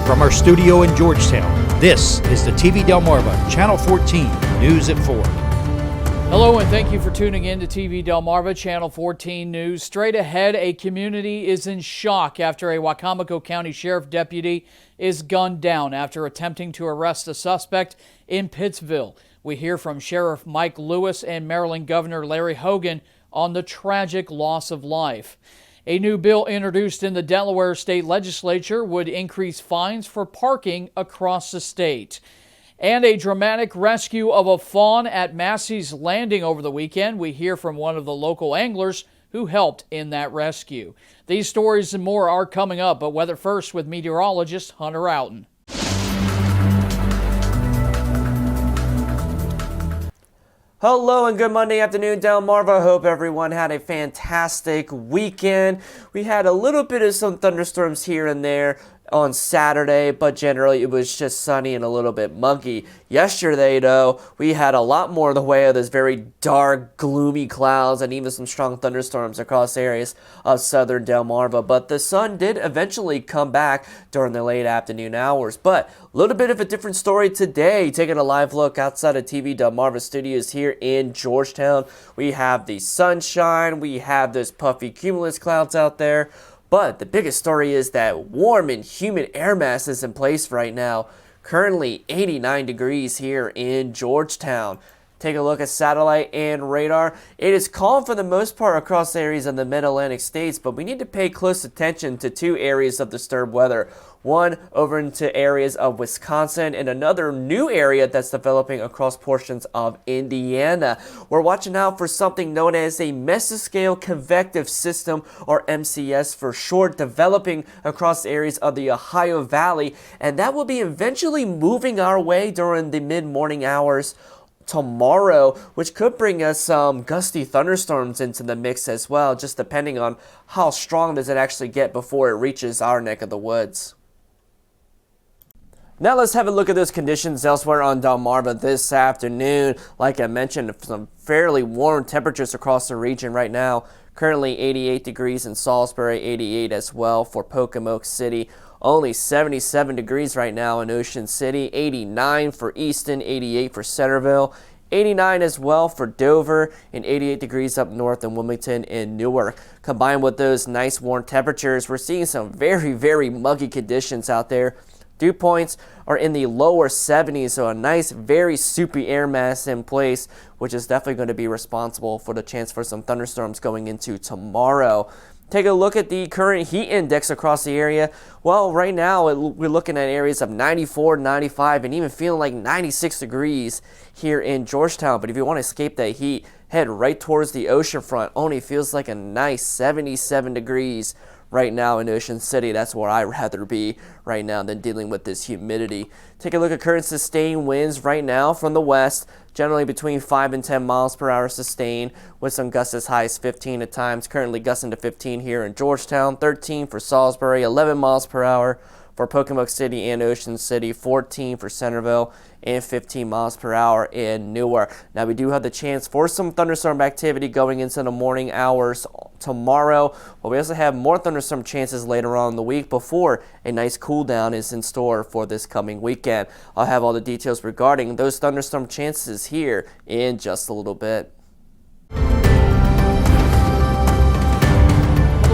From our studio in Georgetown, this is the TV Delmarva Channel 14 News at 4. Hello and thank you for tuning in to TV Delmarva Channel 14 News. Straight ahead, a community is in shock after a Wicomico County Sheriff deputy is gunned down after attempting to arrest a suspect in Pittsville. We hear from Sheriff Mike Lewis and Maryland Governor Larry Hogan on the tragic loss of life. A new bill introduced in the Delaware state legislature would increase fines for parking across the state. And a dramatic rescue of a fawn at Massey's Landing over the weekend. We hear from one of the local anglers who helped in that rescue. These stories and more are coming up, but weather first with meteorologist Hunter Outen. Hello and good Monday afternoon, Delmarva. Hope everyone had a fantastic weekend. We had a little bit of some thunderstorms here and there on Saturday, but generally it was just sunny and a little bit muggy. Yesterday, though, we had a lot more in the way of those very dark, gloomy clouds and even some strong thunderstorms across areas of southern Delmarva. But the sun did eventually come back during the late afternoon hours. But a little bit of a different story today. Taking a live look outside of TV Delmarva Studios here in Georgetown. We have the sunshine. We have those puffy cumulus clouds out there. But the biggest story is that warm and humid air mass is in place right now. Currently 89 degrees here in Georgetown. Take a look at satellite and radar. It is calm for the most part across areas of the mid-Atlantic states, but we need to pay close attention to two areas of disturbed weather. One over into areas of Wisconsin and another new area that's developing across portions of Indiana. We're watching out for something known as a mesoscale convective system, or MCS for short, developing across areas of the Ohio Valley, and that will be eventually moving our way during the mid-morning hours tomorrow, which could bring us some gusty thunderstorms into the mix as well, just depending on how strong does it actually get before it reaches our neck of the woods. Now let's have a look at those conditions elsewhere on Delmarva this afternoon. Like I mentioned, some fairly warm temperatures across the region right now. Currently 88 degrees in Salisbury, 88 as well for Wicomico City. Only 77 degrees right now in Ocean City, 89 for Easton, 88 for Centerville, 89 as well for Dover, and 88 degrees up north in Wilmington and Newark. Combined with those nice warm temperatures, we're seeing some very muggy conditions out there. Dew points are in the lower 70s, so a nice, very soupy air mass in place, which is definitely going to be responsible for the chance for some thunderstorms going into tomorrow. Take a look at the current heat index across the area. Well, right now we're looking at areas of 94, 95, and even feeling like 96 degrees here in Georgetown. But if you want to escape that heat, head right towards the ocean front. Only feels like a nice 77 degrees right now in Ocean City. That's where I'd rather be right now than dealing with this humidity. Take a look at current sustained winds right now from the west, generally between 5 and 10 miles per hour sustained, with some gusts as high as 15 at times. Currently gusting to 15 here in Georgetown, 13 for Salisbury, 11 miles per hour for Wicomico City and Ocean City, 14 for Centerville, and 15 miles per hour in Newark. Now we do have the chance for some thunderstorm activity going into the morning hours tomorrow, but we also have more thunderstorm chances later on in the week before a nice cool down is in store for this coming weekend. I'll have all the details regarding those thunderstorm chances here in just a little bit.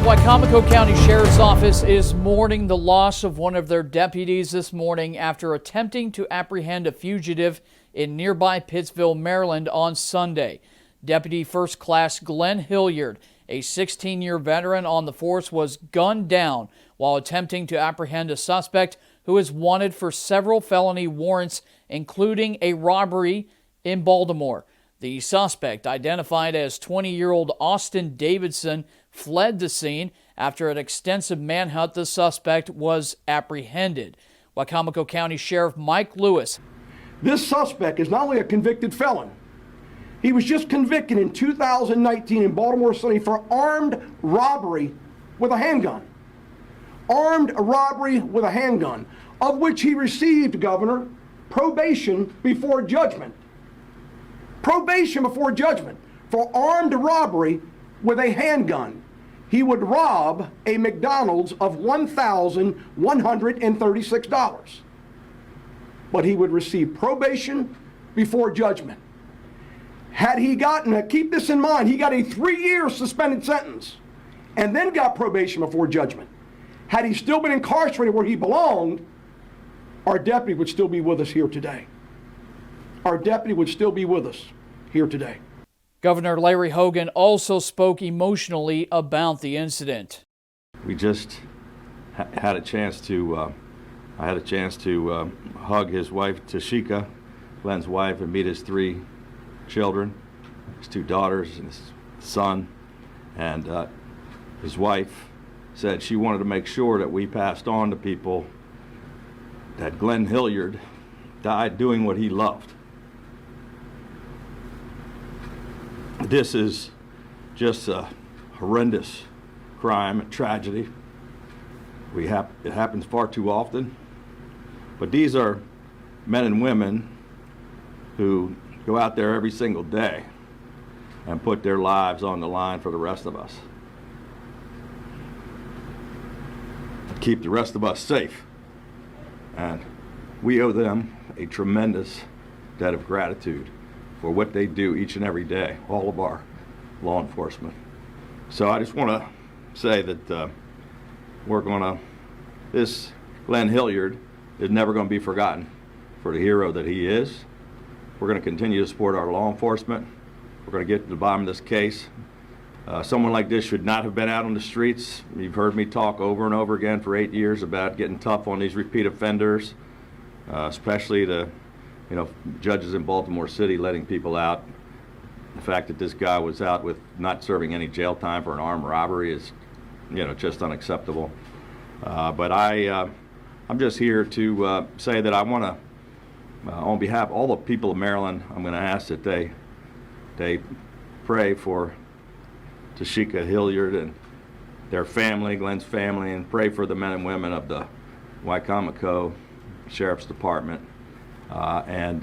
The Wicomico County Sheriff's Office is mourning the loss of one of their deputies this morning after attempting to apprehend a fugitive in nearby Pittsville, Maryland on Sunday. Deputy First Class Glenn Hilliard, a 16-year veteran on the force, was gunned down while attempting to apprehend a suspect who is wanted for several felony warrants, including a robbery in Baltimore. The suspect, identified as 20-year-old Austin Davidson, fled the scene. After an extensive manhunt, the suspect was apprehended. Wicomico County Sheriff Mike Lewis. This suspect is not only a convicted felon, he was just convicted in 2019 in Baltimore City for armed robbery with a handgun. Armed robbery with a handgun, of which he received, Governor, probation before judgment. Probation before judgment for armed robbery with a handgun. he would rob a McDonald's of $1,136. But he would receive probation before judgment. Had he gotten, keep this in mind, he got a 3-year suspended sentence and then got probation before judgment. Had he still been incarcerated where he belonged, our deputy would still be with us here today. Our deputy would still be with us here today. Governor Larry Hogan also spoke emotionally about the incident. We just had a chance to, I had a chance to hug his wife, Tashika, Glenn's wife, and meet his 3 children, his 2 daughters and his son. And his wife said she wanted to make sure that we passed on to people that Glenn Hilliard died doing what he loved. This is just a horrendous crime and tragedy. It happens far too often, but these are men and women who go out there every single day and put their lives on the line for the rest of us. Keep the rest of us safe. And we owe them a tremendous debt of gratitude for what they do each and every day, all of our law enforcement. So I just want to say that this Glenn Hilliard is never going to be forgotten for the hero that he is. We're going to continue to support our law enforcement. We're going to get to the bottom of this case. Someone like this should not have been out on the streets. You've heard me talk over and over again for 8 years about getting tough on these repeat offenders, especially the judges in Baltimore City letting people out. The fact that this guy was out with not serving any jail time for an armed robbery is, just unacceptable. But I'm just here to say that I want to, on behalf of all the people of Maryland, I'm going to ask that they pray for Tashika Hilliard and their family, Glenn's family, and pray for the men and women of the Wicomico Sheriff's Department and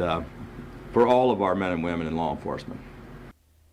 for all of our men and women in law enforcement.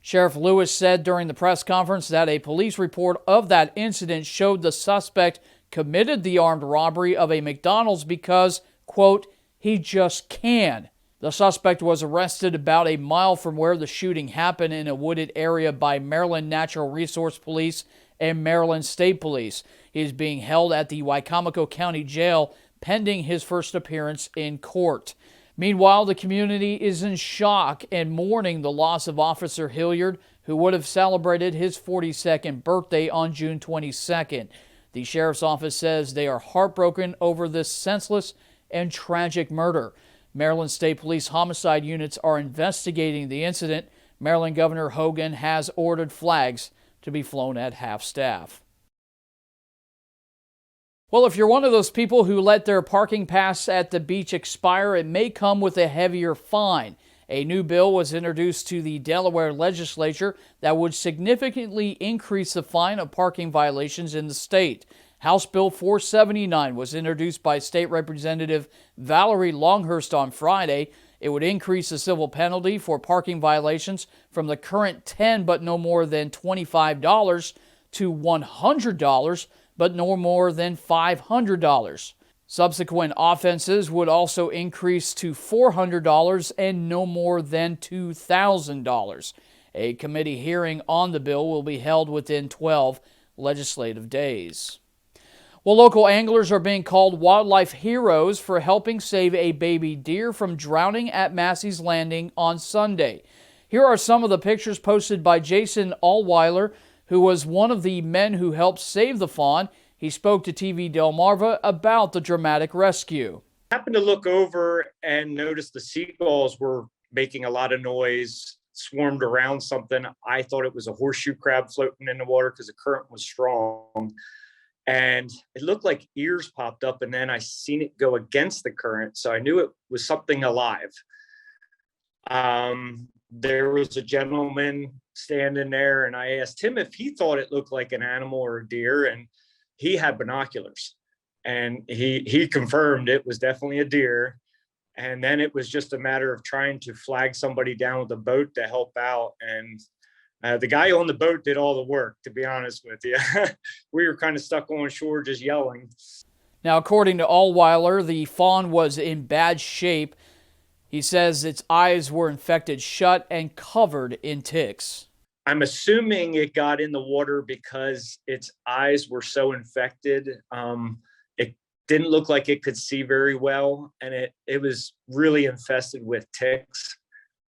Sheriff Lewis said during the press conference that a police report of that incident showed the suspect committed the armed robbery of a McDonald's because, quote, he just can. The suspect was arrested about a mile from where the shooting happened in a wooded area by Maryland Natural Resource Police and Maryland State Police. He is being held at the Wicomico County Jail pending his first appearance in court. Meanwhile, the community is in shock and mourning the loss of Officer Hilliard, who would have celebrated his 42nd birthday on June 22nd. The sheriff's office says they are heartbroken over this senseless and tragic murder. Maryland State Police homicide units are investigating the incident. Maryland Governor Hogan has ordered flags to be flown at half-staff. Well, if you're one of those people who let their parking pass at the beach expire, it may come with a heavier fine. A new bill was introduced to the Delaware legislature that would significantly increase the fine of parking violations in the state. House Bill 479 was introduced by State Representative Valerie Longhurst on Friday. It would increase the civil penalty for parking violations from the current $10 but no more than $25 to $100 but no more than $500. Subsequent offenses would also increase to $400 and no more than $2,000. A committee hearing on the bill will be held within 12 legislative days. Well, local anglers are being called wildlife heroes for helping save a baby deer from drowning at Massey's Landing on Sunday. Here are some of the pictures posted by Jason Allweiler, who was one of the men who helped save the fawn. He spoke to TV Delmarva about the dramatic rescue. I happened to look over and noticed the seagulls were making a lot of noise, swarmed around something. I thought it was a horseshoe crab floating in the water because the current was strong. And it looked like ears popped up, and then I seen it go against the current. So I knew it was something alive. There was a gentleman standing there, and I asked him if he thought it looked like an animal or a deer, and he had binoculars, and he confirmed it was definitely a deer. And then it was just a matter of trying to flag somebody down with a boat to help out. And The guy on the boat did all the work, to be honest with you. We were kind of stuck on shore just yelling. Now, according to Allweiler, the fawn was in bad shape. He says its eyes were infected shut and covered in ticks. I'm assuming it got in the water because its eyes were so infected. It didn't look like it could see very well, and it was really infested with ticks.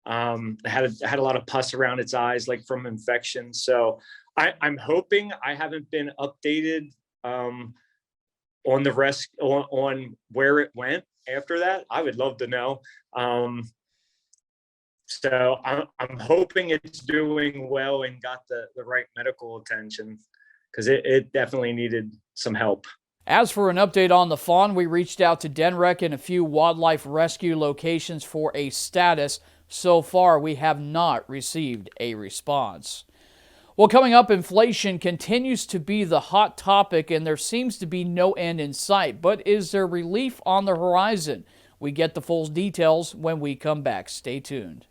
It had a lot of pus around its eyes, like from infection. So I'm hoping, I haven't been updated on the on where it went after that. I would love to know. So I'm hoping it's doing well and got the right medical attention, because it definitely needed some help. As for an update on the fawn, we reached out to DENREC and a few wildlife rescue locations for a status. So far, we have not received a response. Well, coming up, inflation continues to be the hot topic, and there seems to be no end in sight. But is there relief on the horizon? We get the full details when we come back. Stay tuned.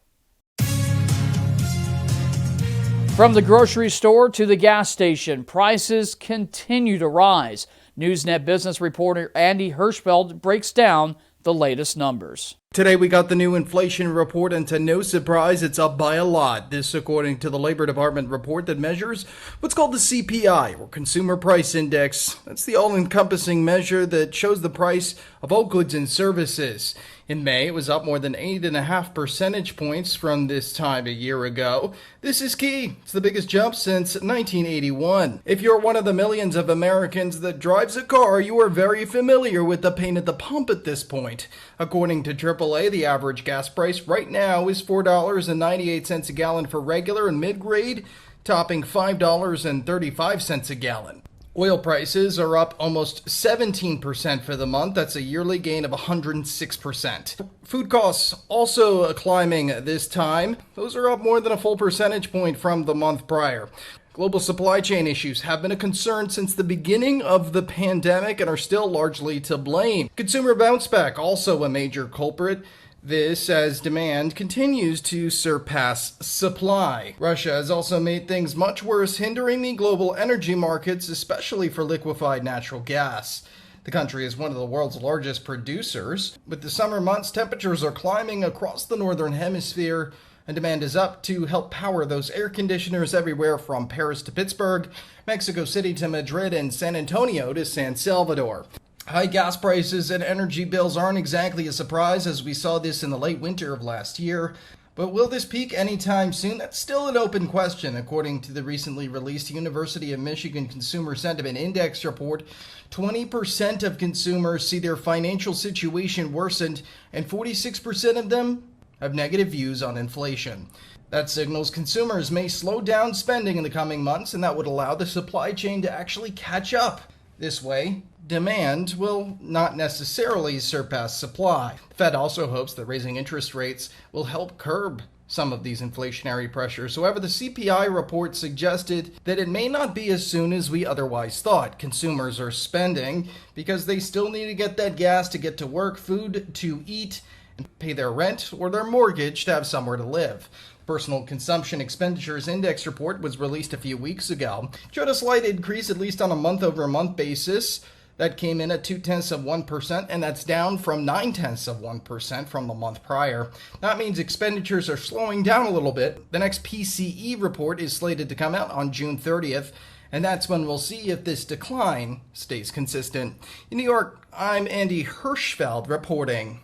From the grocery store to the gas station, prices continue to rise. Newsnet business reporter Andy Hirschfeld breaks down the latest numbers. Today we got the new inflation report, and to no surprise, it's up by a lot. This according to the Labor Department report that measures what's called the CPI, or Consumer Price Index. That's the all-encompassing measure that shows the price of all goods and services. In May, it was up more than 8.5 percentage points from this time a year ago. This is key. It's the biggest jump since 1981. If you're one of the millions of Americans that drives a car, you are very familiar with the pain at the pump at this point. According to AAA, the average gas price right now is $4.98 a gallon for regular and mid-grade, topping $5.35 a gallon. Oil prices are up almost 17% for the month. That's a yearly gain of 106%. Food costs also climbing this time. Those are up more than a full percentage point from the month prior. Global supply chain issues have been a concern since the beginning of the pandemic and are still largely to blame. Consumer bounce back, also a major culprit. This as demand continues to surpass supply. Russia has also made things much worse, hindering the global energy markets, especially for liquefied natural gas. The country is one of the world's largest producers. With the summer months, temperatures are climbing across the northern hemisphere, and demand is up to help power those air conditioners everywhere from Paris to Pittsburgh, Mexico City to Madrid, and San Antonio to San Salvador. High gas prices and energy bills aren't exactly a surprise, as we saw this in the late winter of last year. But will this peak anytime soon? That's still an open question. According to the recently released University of Michigan Consumer Sentiment Index report, 20% of consumers see their financial situation worsened, and 46% of them have negative views on inflation. That signals consumers may slow down spending in the coming months, and that would allow the supply chain to actually catch up. This way, demand will not necessarily surpass supply. The Fed also hopes that raising interest rates will help curb some of these inflationary pressures. However, the CPI report suggested that it may not be as soon as we otherwise thought. Consumers are spending because they still need to get that gas to get to work, food to eat, and pay their rent or their mortgage to have somewhere to live. Personal Consumption Expenditures Index report was released a few weeks ago. It showed a slight increase, at least on a month-over-month basis. That came in at 0.2%, and that's down from 0.9% from the month prior. That means expenditures are slowing down a little bit. The next PCE report is slated to come out on June 30th, and that's when we'll see if this decline stays consistent. In New York, I'm Andy Hirschfeld reporting.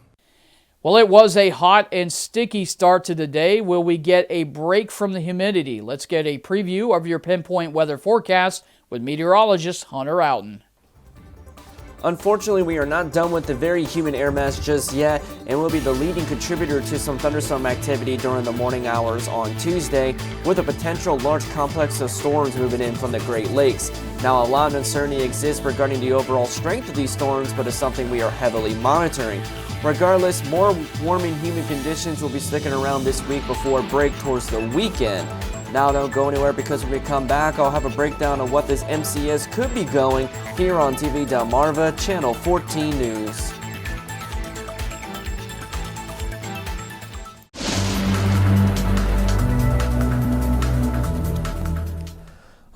Well, it was a hot and sticky start to the day. Will we get a break from the humidity? Let's get a preview of your pinpoint weather forecast with meteorologist Hunter Outen. Unfortunately, we are not done with the very humid air mass just yet, and will be the leading contributor to some thunderstorm activity during the morning hours on Tuesday, with a potential large complex of storms moving in from the Great Lakes. Now, a lot of uncertainty exists regarding the overall strength of these storms, but it's something we are heavily monitoring. Regardless, more warm and humid conditions will be sticking around this week before a break towards the weekend. Now don't go anywhere, because when we come back, I'll have a breakdown of what this MCS could be going here on TV Delmarva, Channel 14 News.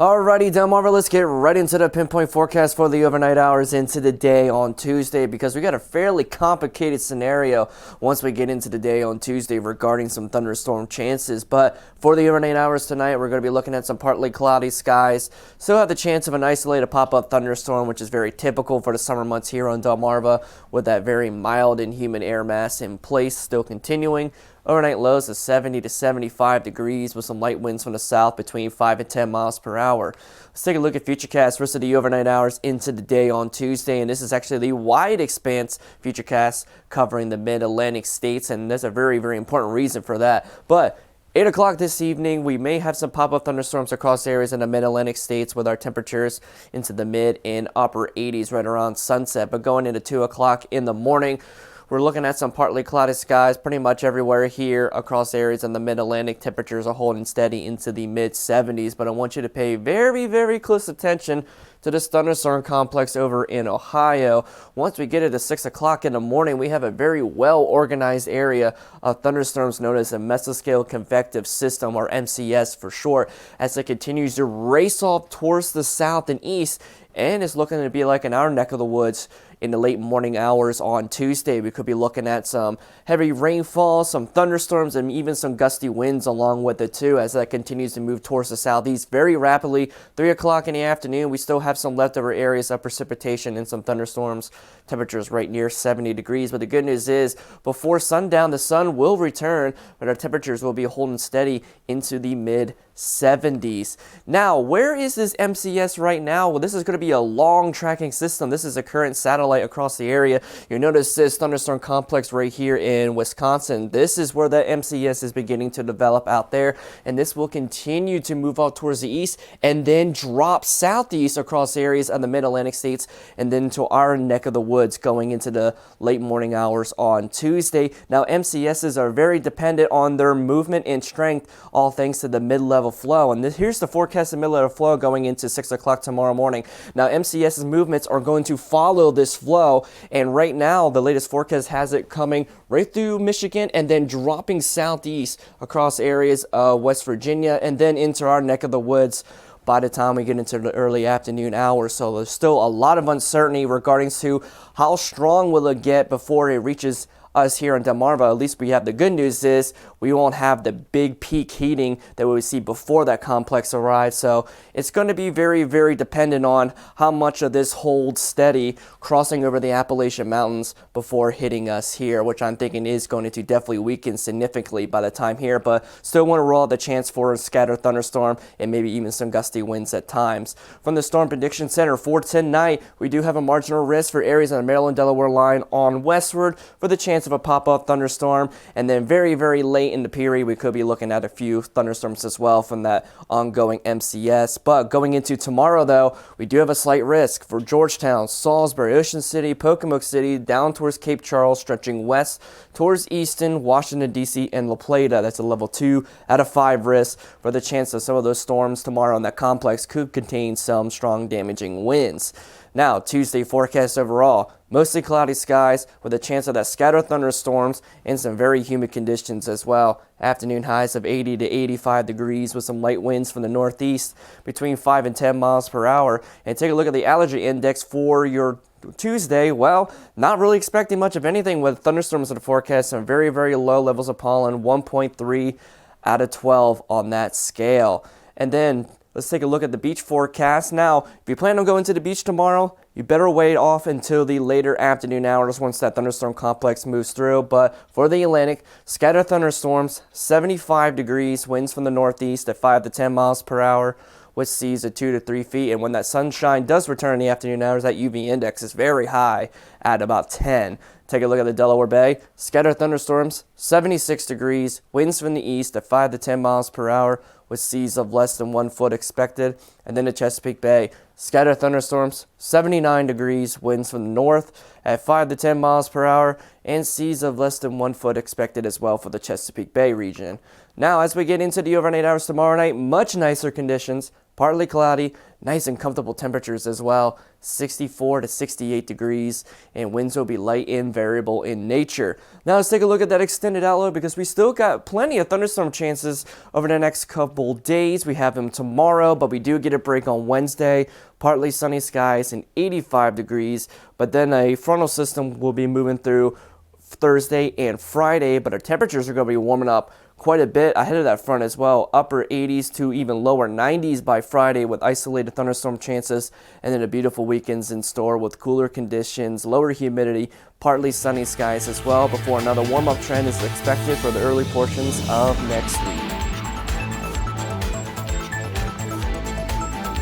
Alrighty, Delmarva, let's get right into the pinpoint forecast for the overnight hours into the day on Tuesday, because we got a fairly complicated scenario once we get into the day on Tuesday regarding some thunderstorm chances. But for the overnight hours tonight, we're going to be looking at some partly cloudy skies. Still have the chance of an isolated pop-up thunderstorm, which is very typical for the summer months here on Delmarva, with that very mild and humid air mass in place still continuing. Overnight lows of 70 to 75 degrees with some light winds from the south between 5 and 10 miles per hour. Let's take a look at Futurecast rest of the overnight hours into the day on Tuesday, and this is actually the wide expanse Futurecast covering the mid-Atlantic states, and there's a very, very important reason for that. But 8 o'clock this evening, we may have some pop-up thunderstorms across areas in the mid-Atlantic states with our temperatures into the mid and upper 80s right around sunset. But going into 2 o'clock in the morning, we're looking at some partly cloudy skies pretty much everywhere here across areas in the mid-Atlantic. Temperatures are holding steady into the mid-70s, but I want you to pay very, very close attention to this thunderstorm complex over in Ohio. Once we get it to 6 o'clock in the morning, we have a very well-organized area of thunderstorms known as a mesoscale convective system, or MCS for short, as it continues to race off towards the south and east, and it's looking to be like in our neck of the woods in the late morning hours on Tuesday. We could be looking at some heavy rainfall, some thunderstorms, and even some gusty winds along with it too, as that continues to move towards the southeast very rapidly. 3 o'clock in the afternoon, we still have some leftover areas of precipitation and some thunderstorms. Temperatures right near 70 degrees. But the good news is, before sundown, the sun will return, but our temperatures will be holding steady into the mid-70s. Now, where is this MCS right now? Well, this is going to be a long tracking system. This is a current satellite across the area. You'll notice this thunderstorm complex right here in Wisconsin. This is where the MCS is beginning to develop out there, and this will continue to move out towards the east and then drop southeast across areas of the mid-Atlantic states and then to our neck of the woods going into the late morning hours on Tuesday. Now, MCSs are very dependent on their movement and strength, all thanks to the mid-level flow. And here's the forecasted mid-level flow going into 6 o'clock tomorrow morning. Now, MCS's movements are going to follow this flow, and right now the latest forecast has it coming right through Michigan and then dropping southeast across areas of West Virginia and then into our neck of the woods by the time we get into the early afternoon hours. So there's still a lot of uncertainty regarding to how strong will it get before it reaches us here in Delmarva. At least we have the good news is we won't have the big peak heating that we would see before that complex arrives. So it's going to be very, very dependent on how much of this holds steady crossing over the Appalachian Mountains before hitting us here, which I'm thinking is going to definitely weaken significantly by the time here, but still want to roll out the chance for a scattered thunderstorm and maybe even some gusty winds at times. From the Storm Prediction Center for tonight, we do have a marginal risk for areas on the Maryland-Delaware line on westward for the chance of a pop-up thunderstorm, and then very, very late in the period we could be looking at a few thunderstorms as well from that ongoing MCS. But going into tomorrow though, we do have a slight risk for Georgetown, Salisbury, Ocean City, Pocomoke City, down towards Cape Charles, stretching west towards Easton, Washington DC, and La Plata. That's a level 2 out of 5 risk for the chance of some of those storms tomorrow, and that complex could contain some strong damaging winds. Now, Tuesday forecast overall, mostly cloudy skies with a chance of that scattered thunderstorms and some very humid conditions as well. Afternoon highs of 80 to 85 degrees with some light winds from the northeast between 5 and 10 miles per hour. And take a look at the allergy index for your Tuesday. Well, not really expecting much of anything with thunderstorms in the forecast. Some very, very low levels of pollen, 1.3 out of 12 on that scale. And then let's take a look at the beach forecast. Now, if you plan on going to the beach tomorrow, you better wait off until the later afternoon hours once that thunderstorm complex moves through. But for the Atlantic, scattered thunderstorms, 75 degrees, winds from the northeast at 5 to 10 miles per hour, with seas at 2 to 3 feet. And when that sunshine does return in the afternoon hours, that UV index is very high at about 10. Take a look at the Delaware Bay. Scattered thunderstorms, 76 degrees, winds from the east at 5 to 10 miles per hour, with seas of less than 1 foot expected. And then the Chesapeake Bay, scattered thunderstorms, 79 degrees, winds from the north at 5 to 10 miles per hour, and seas of less than 1 foot expected as well for the Chesapeake Bay region. Now, as we get into the overnight hours tomorrow night, much nicer conditions, partly cloudy, nice and comfortable temperatures as well, 64 to 68 degrees, and winds will be light and variable in nature. Now let's take a look at that extended outlook because we still got plenty of thunderstorm chances over the next couple days. We have them tomorrow, but we do get a break on Wednesday, partly sunny skies and 85 degrees, but then a frontal system will be moving through Thursday and Friday, but our temperatures are going to be warming up quite a bit ahead of that front as well. Upper 80s to even lower 90s by Friday with isolated thunderstorm chances, and then a beautiful weekend's in store with cooler conditions, lower humidity, partly sunny skies as well, before another warm-up trend is expected for the early portions of next week.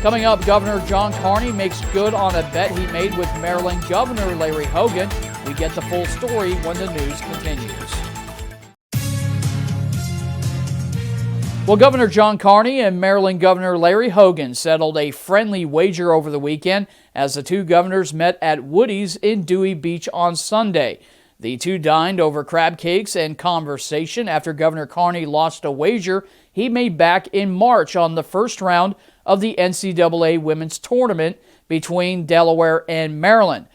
Coming up, Governor John Carney makes good on a bet he made with Maryland Governor Larry Hogan. We get the full story when the news continues. Well, Governor John Carney and Maryland Governor Larry Hogan settled a friendly wager over the weekend as the two governors met at Woody's in Dewey Beach on Sunday. The two dined over crab cakes and conversation after Governor Carney lost a wager he made back in March on the first round of the NCAA women's tournament between Delaware and Maryland.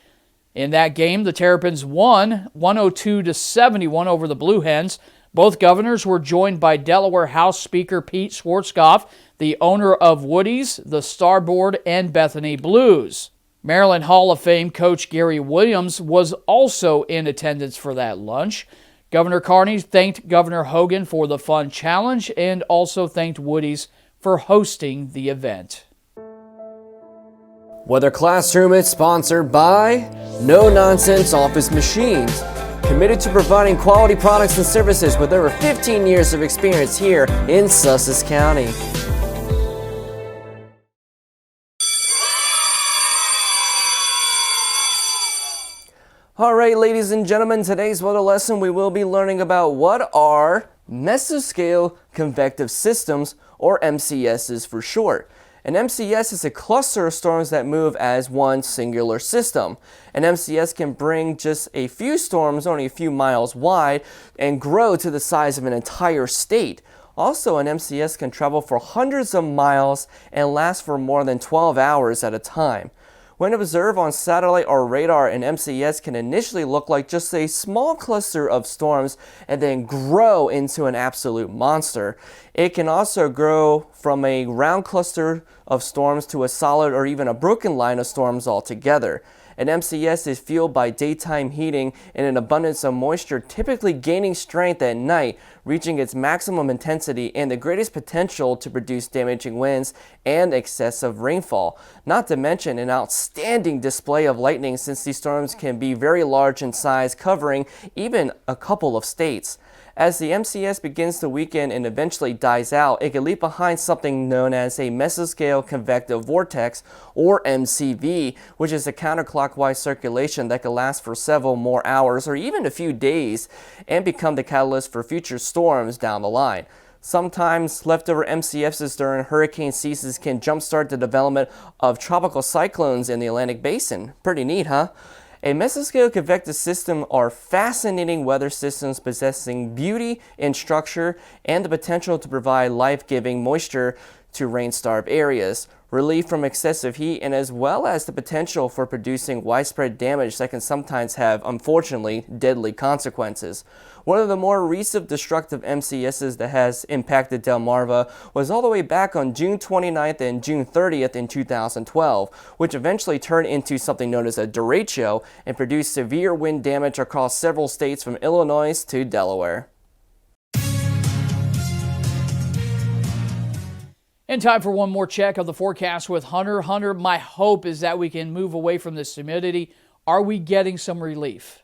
In that game, the Terrapins won 102-71 over the Blue Hens. Both governors were joined by Delaware House Speaker Pete Schwarzkopf, the owner of Woody's, the Starboard, and Bethany Blues. Maryland Hall of Fame coach Gary Williams was also in attendance for that lunch. Governor Carney thanked Governor Hogan for the fun challenge and also thanked Woody's for hosting the event. Weather Classroom is sponsored by No Nonsense Office Machines, committed to providing quality products and services with over 15 years of experience here in Sussex County. Alright, ladies and gentlemen, today's weather lesson we will be learning about what are mesoscale convective systems, or MCSs for short. An MCS is a cluster of storms that move as one singular system. An MCS can bring just a few storms only a few miles wide and grow to the size of an entire state. Also, an MCS can travel for hundreds of miles and last for more than 12 hours at a time. When observed on satellite or radar, an MCS can initially look like just a small cluster of storms and then grow into an absolute monster. It can also grow from a round cluster of storms to a solid or even a broken line of storms altogether. An MCS is fueled by daytime heating and an abundance of moisture, typically gaining strength at night, reaching its maximum intensity and the greatest potential to produce damaging winds and excessive rainfall. Not to mention an outstanding display of lightning, since these storms can be very large in size, covering even a couple of states. As the MCS begins to weaken and eventually dies out, it can leave behind something known as a mesoscale convective vortex, or MCV, which is a counterclockwise circulation that can last for several more hours or even a few days and become the catalyst for future storms down the line. Sometimes leftover MCSs during hurricane seasons can jumpstart the development of tropical cyclones in the Atlantic Basin. Pretty neat, huh? A mesoscale convective system are fascinating weather systems possessing beauty in structure and the potential to provide life-giving moisture to rain-starved areas, relief from excessive heat, and as well as the potential for producing widespread damage that can sometimes have, unfortunately, deadly consequences. One of the more recent destructive MCSs that has impacted Delmarva was all the way back on June 29th and June 30th in 2012, which eventually turned into something known as a derecho and produced severe wind damage across several states from Illinois to Delaware. And time for one more check of the forecast with Hunter. Hunter, my hope is that we can move away from this humidity. Are we getting some relief?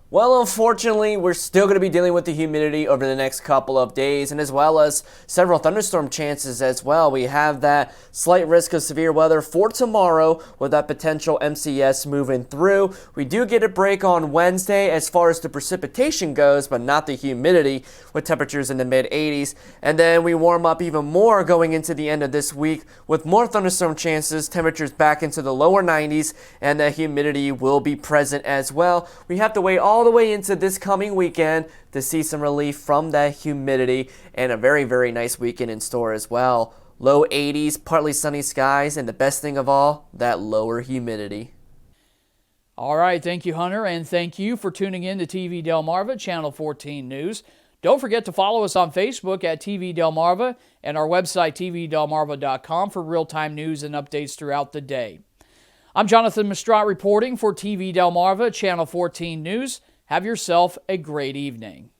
Well, unfortunately, we're still going to be dealing with the humidity over the next couple of days, and as well as several thunderstorm chances as well. We have that slight risk of severe weather for tomorrow with that potential MCS moving through. We do get a break on Wednesday as far as the precipitation goes, but not the humidity, with temperatures in the mid-80s. And then we warm up even more going into the end of this week with more thunderstorm chances, temperatures back into the lower 90s, and the humidity will be present as well. We have to wait all the way into this coming weekend to see some relief from that humidity, and a very, very nice weekend in store as well. Low 80s, partly sunny skies, and the best thing of all, that lower humidity. All right, thank you, Hunter, and thank you for tuning in to TV Delmarva, Channel 14 News. Don't forget to follow us on Facebook at TV Delmarva and our website, tvdelmarva.com, for real-time news and updates throughout the day. I'm Jonathan Mistrat reporting for TV Delmarva, Channel 14 News. Have yourself a great evening.